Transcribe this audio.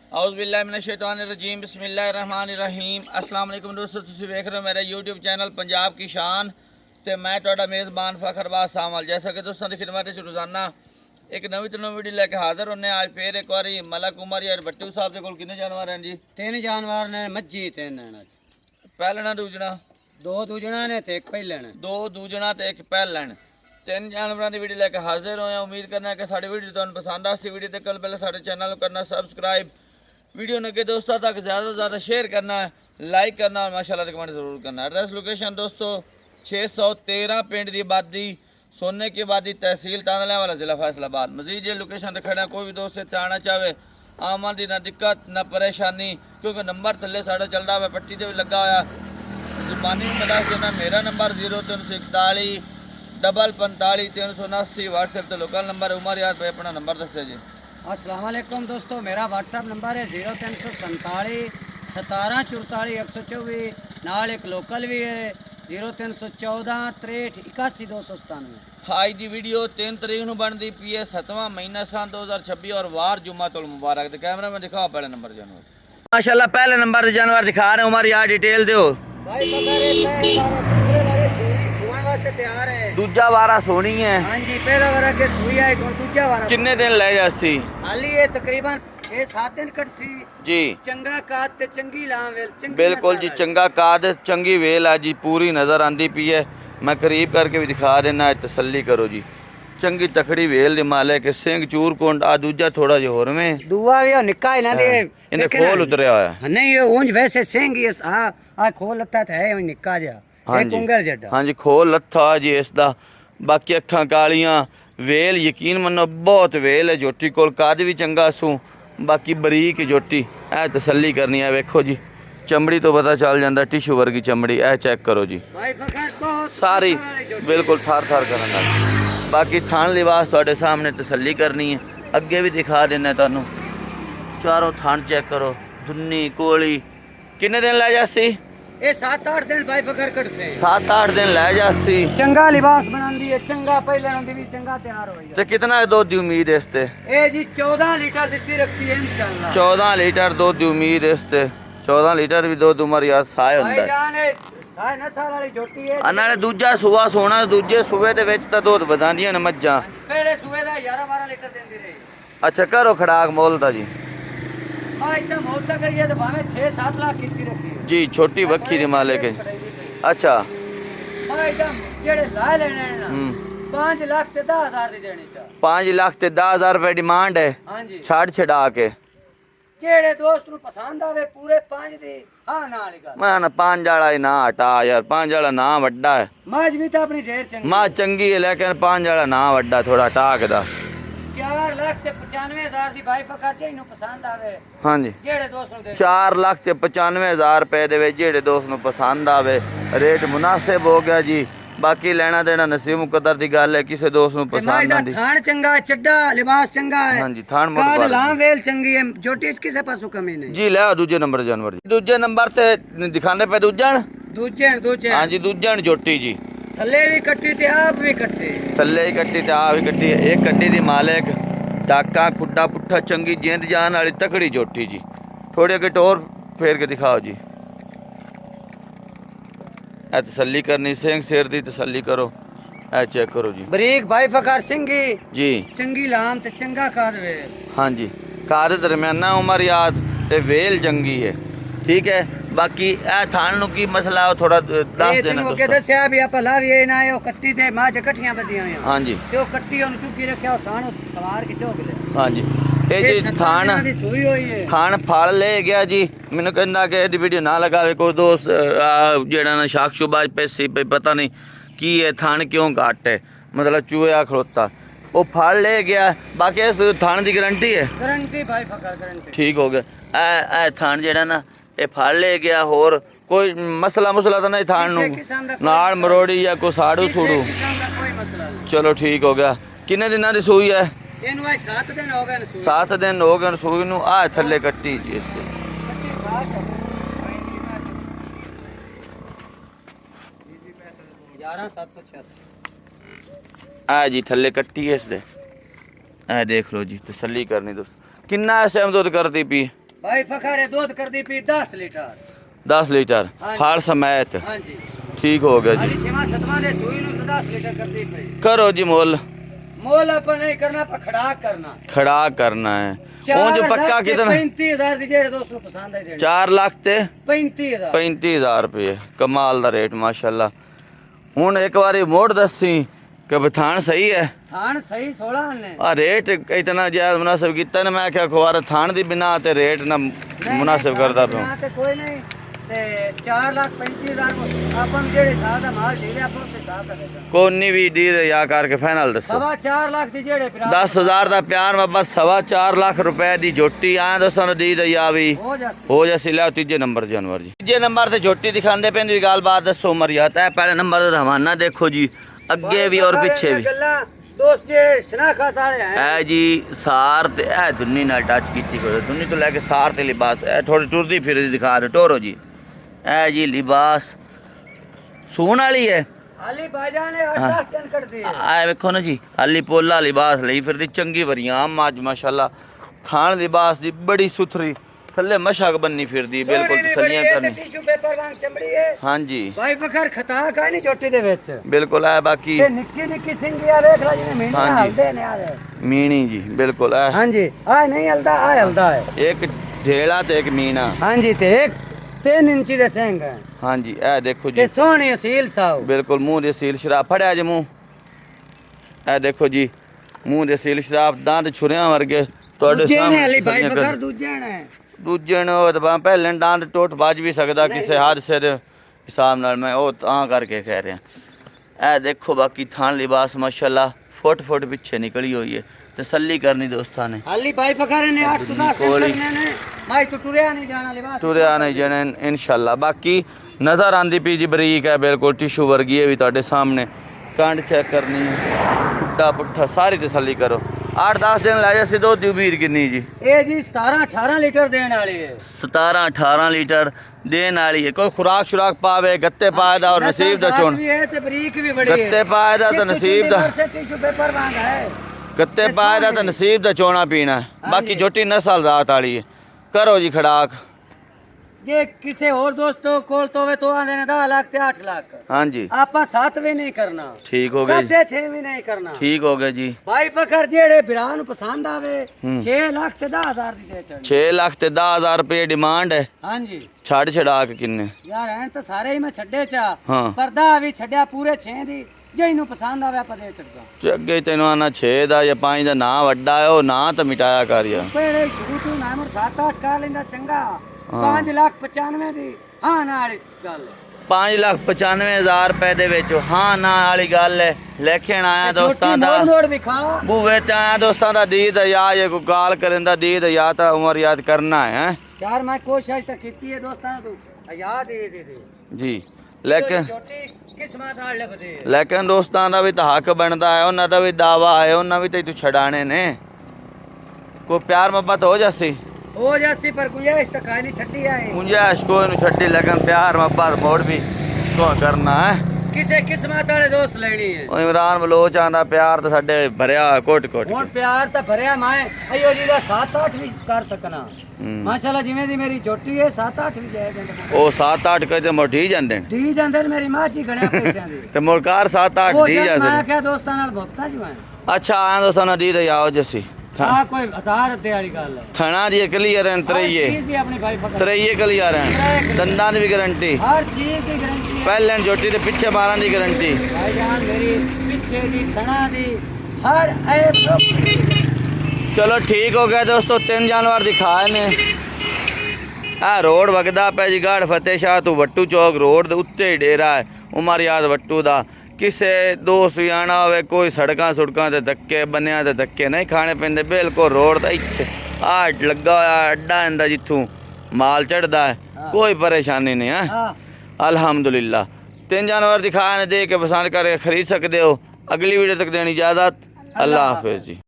औज़ुबिल्लाहिमिनश्शैतानिर्रजीम बिस्मिल्लाहिर्रहमानिर्रहीम। अस्सलाम वालेकुम दोस्तों, तुसीं वेख रहे हो मेरा यूट्यूब चैनल पंजाब की शान ते मैं तुहाडा मेज़बान फखरबाज सामल। जैसा कि दोस्तों की खिदमत च रोज़ाना एक नवीं तो नवीं वीडियो लेके हाज़िर होने। आज फिर एक बारी मलक उमर यार भट्टू साहब के कोल कितने जानवर हैं जी? 3 जानवर ने, मज्जी 3 ने। पहलना दूजना 2 दूजना ने ते 1 पहिलण। 2 दूजना ते 1 पहलण। 3 जानवरों की वीडियो लेके हाजिर होए। उम्मीद करना है कि साड़ी वीडियो तुहानू पसंद आसी। वीडियो देखने पहले साडे चैनल को करना सब्सक्राइब, वीडियो ने दोस्तों तक ज़्यादा से ज़्यादा शेयर करना है, लाइक करना और माशाल्लाह रिकमेंड ज़रूर करना। एड्रेस लोकेशन दोस्तों 613 पिंड की आबादी, सोने की आबादी, तहसील तांदला वाला, ज़िला फैसलाबाद। मजीद ये लोकेशन रखना कोई भी दोस्त इतने आना चाहे आमन की ना दिक्कत ना परेशानी, क्योंकि नंबर थले साढ़ा चलता हुआ पट्टी से भी लगा हुआ। जुबानी में बता देना मेरा नंबर 0341 45 379 व्हाट्सएप से लोकल नंबर उमर याद भाई अपना नंबर दसे जी। अस्सलाम वालेकुम दोस्तों, मेरा व्हाट्सएप नंबर है 0347 17 44 124। नाल एक लोकल भी है 0314 63 81 297। आज की वीडियो 3 तरीक को बनती पी है 7वां महीना सन 2026 और वार जुम्मातुल मुबारक। कैमरा में दिखाओ पहले नंबर जानवर। माशाल्लाह पहले नंबर जानवर दिखा रहे उमर यार डिटेल दो भाई पकड़ वास्ते तैयार है। दूजा वारा सोनी है। हां जी, पहला वारा के सुई है, दूजा वारा कितने दिन ले जासी? हाली ये तकरीबन 6-7 दिन कटसी जी। चंगा काद ते चंगी लावेल, चंगी बिल्कुल जी, चंगा काद चंगी वेल है जी, पूरी नज़र आंदी पी है। मैं करीब करके भी दिखा देना, तसल्ली करो जी। चंगी तकड़ी वेल दी मालिक के सिंह चूर कोंड आ दूजा थोड़ा जो होर में दुआ भी निक्का ही ना दे इन्हें खोल उतरिया है। नहीं ये ऊंज वैसे सिंह ही आ खोल लगता था है निक्का जा एक उंगल जड्डा। हाँ जी, खोल लत्था जी इसदा। बाकी अखां कालियां, वेल यकीन मनो बहुत वेल है जोटी कोल, कद भी चंगा सू, बाकी बरीक जोटी ऐ तसल्ली करनी है। वेखो जी चमड़ी तो पता चल जाता, टिशू वर्गी चमड़ी ऐ चेक करो जी, सारी बिल्कुल थार थार करना। बाकी थान लिबास तुहाडे सामने तसल्ली करनी है, अगे भी दिखा देना तुहानू। चारों थान चेक करो, दुन्नी कोली। किन्ने दिन लै जासी? ये 7-8 दिन भाई पकड़ कर से 7-8 दिन लै जासी। चंगा लिबास बनांदी है, चंगा पहले नंदी भी चंगा तैयार हो ते कितना दूध दी उम्मीद है इसते? ए जी 14 लीटर दित्ती रखी है इंशाल्लाह। 14 लीटर दूध दी उम्मीद है इसते। 14 लीटर भी दूध उमर यार साए हुंदा है। साए नस्ल वाली झोटी है। नाले दूजा सुबह सोना, दूजे सूबे दे विच तां दूध वधांदियां ने मज्जां। पहले सूबे दा 11-12 लीटर देंदी रही। अच्छा करो खड़ाक मोल दा जी। हां इतना मोल दा करिए तो भावे 6-7 लाख किस्ती रखी है जी, छोटी बखी दी मालिक है। अच्छा हां एकदम जेड़े ला लेने ना 5 लाख ते 10,000 दी देनी चा। 5 लाख ते 10,000 रुपए डिमांड है। हां जी, छाड़ छड़ा के जेड़े दोस्त नु पसंद आवे पूरे 5 दी हां नाल ही गल। मैं ना 5 वाला ही ना हटा यार, 5 वाला ना वड्डा है। माज भी तो अपनी ढेर चंगी मां चंगी है लेकिन 5 वाला ना वड्डा, थोड़ा टाक दा। 4 लाख ते 95,000 दी भाई पका जे इनु पसंद आवे। हाँ जी, जेड़े दोस्त नु दे 4 लाख ते 95,000 रुपए दे विच जेड़े दोस्त नूं पसंद आवे, रेट मुनासिब हो गया जी। बाकी लेना देना नसीब मुकद्दर दी गल है, किसी दोस्त नूं पसंद आंदी। थान चंगा है, चड्डा लिबास चंगा है। हाँ जी, थान मोट काद बार लां वेल चंगी है, जोटी किसे पासों कमी नहीं जी। ले दूजे नंबर जानवर जी, दूजे नंबर ते दिखाने पे दूजन। दूजे हाँ जी, दूजन जोटी जी। थल्ले भी कट्टी ते आप भी कट्टी, थल्ले ही कट्टी ते आ भी कट्टी। एक कट्टी दी मालिक टाका खुड्डा पुट्ठा चंगी जिंद जान वाली तकड़ी जोटी जी। थोड़ी अगे टोर फेर के दिखाओ जी। ए तसल्ली करनी, सिंह सिर दी तसल्ली करो, ए चेक करो जी। बरीक भाई फकार सिंगी जी चंगी लाम ते चंगा काद वेल। हाँ जी, काद दरम्याना उमर याद ते वेल चंगी है, ठीक है। बाकी ए थान नु की मसला है थोड़ा दस देना के दस्या भी आप ला भी ना यो कट्टी ते मां जकठियां बदियां हैं। हाँ जी, ते ओ कट्टी ओन चुकी रखया थान सवार के चोक ले। हाँ जी, ये जी थान सोई होई है। थान फल ले गया जी। मैंने कहना कि एडी वीडियो ना लगावे कोई दोस्त जेड़ा ना शाक शुबा पैसे पे पता नहीं की है, थान क्यों घट है, मतलब चूहा खड़ोता वो फल ले गया। बाकी इस थान की गारंटी है, गारंटी भाई फकर गारंटी। ठीक हो गया। ए थान जेड़ा ना ये फल ले गया, होर कोई मसला मुसला तो नहीं थान नूं नाल मरोड़ी या कोई साड़ू सूड़ू? कोई मसला नहीं। चलो ठीक हो गया। किन्ने दिनां दी सूई है? ਇਹਨੂੰ ਅੱਜ 7 ਦਿਨ ਹੋ ਗਏ ਨੇ ਸੂਈ। 7 दिन हो गए सूई नूं। आ थल्ले कट्टी जी इसके 11786 आ जी थल्ले कट्टी है इसदे। ए देख लो जी, तसल्ली करनी दोस्त। किन्ना इस टाइम दुध करती पी? भाई फखर है दूध कर दी पी 10 लीटर 10 लीटर हाँ जी। हर समैत हाँ जी ठीक हो गया अली जी। 6-7 दे सूई नु तो 10 लीटर कर दी पई करो जी मोल मोल अपन नहीं करना पर खड़ा करना खड़ा करना है वो जो पक्का कितना 35,000 दी जेड़े दोस्त नु पसंद है जेड़े 4 लाख ते 35,000 35,000 रुपये कमाल दा रेट माशाल्लाह। हुन एक बारी मोड़ दसी कि बथान सही है थान सही 16 ने आ रेट इतना जायज मुनासिब कीता ने मैं क्या अखबार थान दी बिना ते रेट ना मुनासिब करदा पियो ना ते कोई नहीं ते 4,35,000 अपन जेड़े साथ दा माल ढीले अपन ते साथ दा बेचा कोनी भी दी दे या करके फाइनल दसो 4.5 लाख दी जेड़े 10,000 दा प्यार मोहब्बत 4.5 लाख रुपए दी झोटी आया दोस्तों ने दी दई आ भी हो जासी हो जैसी लिया तीजे नंबर जानवर जी। तीजे नंबर ते झोटी दिखांदे पेंदी भी गल बात दसो उमर जाता है पहले नंबर दा हवाना देखो जी अगे भी और पीछे भी दोस्त जेड़े शनाखत वाले हैं ऐ जी सार ते ऐ दुन्नी नाल टच कीती करो दुन्नी तो लेके सार ते लिबास ऐ थोड़ी टुरदी फिरदी दिखा रहे टोरो जी ऐ जी लिबास सून वाली है अली भाईजान ने 8 दिन कर दिए आ वेखो ना जी हाली पोला लिबास लई फिरदी चंगी वरियां अज माशाल्लाह खान लिबास दी बड़ी सुथरी थल्ले मशक बननी फिरदी बिल्कुल तसलियां करनी टिश्यू पेपर वांग चमड़ी है हां जी भाई फखर खता का नहीं छोटी दे विच बिल्कुल है बाकी ते निक्की निक्की सिंगिया देख ला जिने मीणा हाँ जी। हलदे ने यार मीणी जी बिल्कुल है हां जी आ नहीं हलदा आ हलदा है एक ढेला ते एक मीना हां जी ते एक 3 इंची दे सेंग है हां जी ऐ देखो ते जी सोहनी असील साव बिल्कुल मुंह दे सील शराब फड़िया जे मुंह ऐ देखो जी मुंह दे सील शराब दांत छुरियां वर्गे ਤੁਹਾਡੇ ਦੂਜੇ ਨੇ ਅਲੀ ਭਾਈ ਤਸੱਲੀਆਂ ਫਖਰ ਕਰ- ਦੂਜੇ ਨੇ ਦੂਜੇ ਨੂੰ ਉਹ ਤਾਂ ਪਹਿਲੇ ਡਾਂਟ ਟੁੱਟ ਵੱਜ ਵੀ ਸਕਦਾ ਕਿਸੇ ਹਾਦਸੇ ਦੇ ਹਿਸਾਬ ਨਾਲ ਮੈਂ ਉਹ ਤਾਂ ਕਰਕੇ ਕਹਿ ਰਿਹਾ। ਇਹ ਦੇਖੋ ਬਾਕੀ ਥਾਨ ਲਿਬਾਸ ਮਾਸ਼ਾਅੱਲਾ ਫੁੱਟ ਫੁੱਟ ਪਿੱਛੇ ਨਿਕਲੀ ਹੋਈ ਹੈ ਤਸੱਲੀ ਕਰਨੀ ਦੋਸਤਾਂ ਨੇ ਅਲੀ ਭਾਈ ਫਖਰ ਨੇ 8 ਤੋਂ 10 ਕੋਲੀ। ਕਰਨੇ ਨੇ ਭਾਈ ਤੂੰ ਟੁਰਿਆ ਨਹੀਂ ਜਾਣਾ ਲਿਬਾਸ ਤੁਰਿਆ ਨਹੀਂ ਜਣੇ ਇਨਸ਼ਾਅੱਲਾ ਬਾਕੀ ਨਜ਼ਰ ਆਂਦੀ ਪਈ ਜੀ ਬਰੀਕ ਹੈ ਬਿਲਕੁਲ ਟਿਸ਼ੂ ਵਰਗੀ ਹੈ ਵੀ ਤੁਹਾਡੇ ਸਾਹਮਣੇ ਕੰਡ ਚੈੱਕ ਕਰਨੀ ਪੁੱਟਾ ਪੁੱਠਾ ਸਾਰੀ ਤਸੱਲੀ ਕਰੋ 8-10 दिन लै जासी दुध दी उम्मीद किन्नी जी ਇਹ ਜੀ 17-18 ਲੀਟਰ ਦੇਣ ਵਾਲੀ ਹੈ 17-18 लीटर देन वाली है कोई खुराक शुराक पावे गत्ते पाए दा और नसीब दा चुन ਵੀ ਹੈ ਤੇ ਬਰੀਕ ਵੀ ਬੜੀ ਹੈ गत्ते पाए दा तो नसीब दा टिश्यू पेपर वांग है गत्ते पाए दा तो नसीब दा चोना पीना हाँ बाकी जी। झोटी नस्ल जात वाली है करो जी खड़ाक ਜੇ ਕਿਸੇ ਹੋਰ ਦੋਸਤੋ ਕੋਲ ਤੋਂ ਹੋਵੇ ਤੋਂ ਆਂਦੇ ਨੇ 10 ਲੱਖ ਤੇ 8 ਲੱਖ हाँ जी ਆਪਾਂ 7 ਵੀ ਨਹੀਂ ਕਰਨਾ ठीक हो गया जी 6.5 ਵੀ ਨਹੀਂ ਕਰਨਾ ठीक हो गया जी ਭਾਈ ਫਖਰ ਜਿਹੜੇ ਬਿਰਾਂ ਨੂੰ ਪਸੰਦ ਆਵੇ ਹੂੰ। 6 ਲੱਖ ਤੇ 10,000 ਦੀ ਦੇ ਚੜਨੀ 6 लाख ते 10,000 रुपये डिमांड है ਹਾਂਜੀ छड़ छड़ा के किन्ने ਯਾਰ ਐਂ ਤਾਂ ਸਾਰੇ ਹੀ ਮੈਂ ਛੱਡੇ ਚਾ ਹਾਂ। ਪਰਦਾ ਵੀ ਛੱਡਿਆ ਪੂਰੇ 6 ਦੀ ਜਿਹਨੂੰ ਪਸੰਦ ਆਵੇ ਆਪਾਂ ਦੇ ਚੜਦਾ ते अगे तेन आना 6 दा या 5 दा ना वड्डा है वो ना तो मिटाया कर यार ਪਹਿਲੇ ਸ਼ੁਰੂ ਤੋਂ ਮੈਂ 7-8 ਕਰ ਲੈਂਦਾ ਚੰਗਾ ਹਾਂ। 5,95,000 ਦੀ ਹਾਂ ਨਾਲ ਇਸ ਗੱਲ 5,95,000 रुपए दे विच हाँ ना वाली गल है लेखन आया दोस्तां दा ਮੋੜ ਵੀ ਖਾ ਬੂਵੇ ਤੇ ਆਇਆ ਦੋਸਤਾਂ ਦਾ ਦੀਦ या ये कोई गाल करन दा दीद या ਤਾਂ ਉਮਰ ਯਾਦ ਕਰਨਾ ਹੈ ਯਾਰ ਮੈਂ ਕੋਸ਼ਿਸ਼ ਤਾਂ ਕੀਤੀ ਹੈ ਦੋਸਤਾਂ ਨੂੰ ਯਾਦ ਦੇ ਜੀ ਲੇਕਿਨ ਛੋਟੀ ਕਿਸਮਤ ਨਾਲ ਲੱਭਦੇ ਲੇਕਿਨ ਦੋਸਤਾਂ ਦਾ ਵੀ ਤਾਂ ਹੱਕ ਬਣਦਾ ਹੈ ਉਹਨਾਂ ਦਾ ਵੀ ਦਾਵਾ ਹੈ ਉਹਨਾਂ ਵੀ ਤੇ ਤੂੰ ਛਡਾਣੇ ਨੇ ਕੋਈ ਪਿਆਰ ਮੁਹੱਬਤ ਹੋ ਜਾਸੀ ਹੋ ਜਾਸੀ ਪਰ ਗੁੰਜਾਇਸ਼ ਤਾਂ ਕਾਇ ਨਹੀਂ ਛੱਡੀ ਆਏ ਗੁੰਜਾਇਸ਼ ਕੋਈ ਨੂੰ ਛੱਡੀ ਲੇਕਿਨ ਪਿਆਰ ਮੁਹੱਬਤ ਮੋੜ ਵੀ ਕੋ ਕਰਨਾ ਹੈ ਕਿਸੇ ਕਿਸਮਤ ਵਾਲੇ ਦੋਸਤ ਲੈਣੀ ਹੈ ਉਹ ਇਮਰਾਨ ਬਲੋਚ ਆਂਦਾ ਪਿਆਰ ਤਾਂ ਸਾਡੇ ਭਰਿਆ ਹੋਇਆ ਕੋਟ ਕੋਟ ਹੁਣ ਪਿਆਰ ਤਾਂ ਭਰਿਆ ਮੈਂ ਅਯੋ ਜੀ ਦਾ 7-8 ਵੀ ਕਰ ਸਕਣਾ ਮਾਸ਼ਾਅੱਲਾ ਜਿਵੇਂ ਦੀ ਮੇਰੀ ਛੋਟੀ ਹੈ 7-8 ਵੀ ਜਾਇ ਜਾਂਦੇ ਉਹ 7-8 ਕੇ ਤੇ ਮੋਢੀ ਜਾਂਦੇ ਨੇ ਢੀ ਜਾਂਦੇ ਨੇ ਮੇਰੀ ਮਾਂ ਜੀ ਗਣਿਆ ਪੈਸਿਆਂ ਦੇ ਤੇ ਮੁਰਕਾਰ 7-8 ਉਹ ਦੀ ਜਦ ਜਾ ਮੈਂ ਸਕਦੇ ਕਿਹਾ ਦੋਸਤਾਂ ਨਾਲ ਭੁਗਤਾ ਜੂ ਹੈ ਅੱਛਾ ਆਇਆ ਦੋਸਤਾਂ ਨਾਲ ਦੀ ਆਓ ਜੱਸੀ ਆ ਕੋਈ 1000 ਅੱਧੇ ਵਾਲੀ ਗੱਲ ਹੈ ਥਣਾ ਦੀ ਕਲੀਅਰ ਹੈ ਹਰ ਤਰਈਏ ਚੀਜ਼ ਦੀ ਆਪਣੀ ਭਾਈ ਫਕਰ ਤਰਈਏ ਕਲੀਅਰ ਹੈ ਦੰਦਾਂ ਦੀ ਵੀ ਗਾਰੰਟੀ ਹਰ ਚੀਜ਼ ਦੀ ਗਾਰੰਟੀ ਹੈ ਪਹਿਲੇ ਜੋਟੀ ਦੇ ਪਿੱਛੇ 12 ਦੀ ਗਾਰੰਟੀ ਭਾਈ ਜਾਨ ਮੇਰੀ ਪਿੱਛੇ ਦੀ ਥਣਾ ਦੀ ਹਰ ਐ ਚਲੋ ਠੀਕ ਹੋ ਗਿਆ ਦੋਸਤੋ 3 ਜਾਨਵਰ ਦਿਖਾਏ ਨੇ ਆ ਰੋਡ ਵਗਦਾ ਪਿਆ ਜੀ ਗਾੜ ਫਤਿਹ ਸ਼ਾਹ ਤੋਂ ਵੱਟੂ ਚੌਕ ਰੋਡ ਦੇ ਉੱਤੇ ਹੀ ਡੇਰਾ ਹੈ ਉਮਰ ਯਾਦ ਵੱਟੂ ਦਾ ਕਿਸੇ ਦੋਸਤ ਵੀ ਆਣਾ ਹੋਵੇ ਕੋਈ ਸੜਕਾਂ ਸੁੜਕਾਂ ਤੇ ਧੱਕੇ ਬੰਨਿਆਂ ਤੇ ਧੱਕੇ ਨਹੀਂ ਖਾਣੇ ਪੈਂਦੇ ਬਿਲਕੁਲ ਰੋਡ ਦਾ ਇੱਥੇ ਆ ਲੱਗਾ ਹੋਇਆ ਅੱਡਾ ਇਹਦਾ ਜਿੱਥੋਂ ਮਾਲ ਚੜਦਾ ਹੈ ਕੋਈ ਪਰੇਸ਼ਾਨੀ ਨਹੀਂ ਹੈ ਹਾਂ अल्हम्दुलिल्लाह 3 जानवर दिखाए ने दे के पसंद करके खरीद सकते हो अगली वीडियो तक देनी इजाज़त अल्लाह हाफिज़ जी।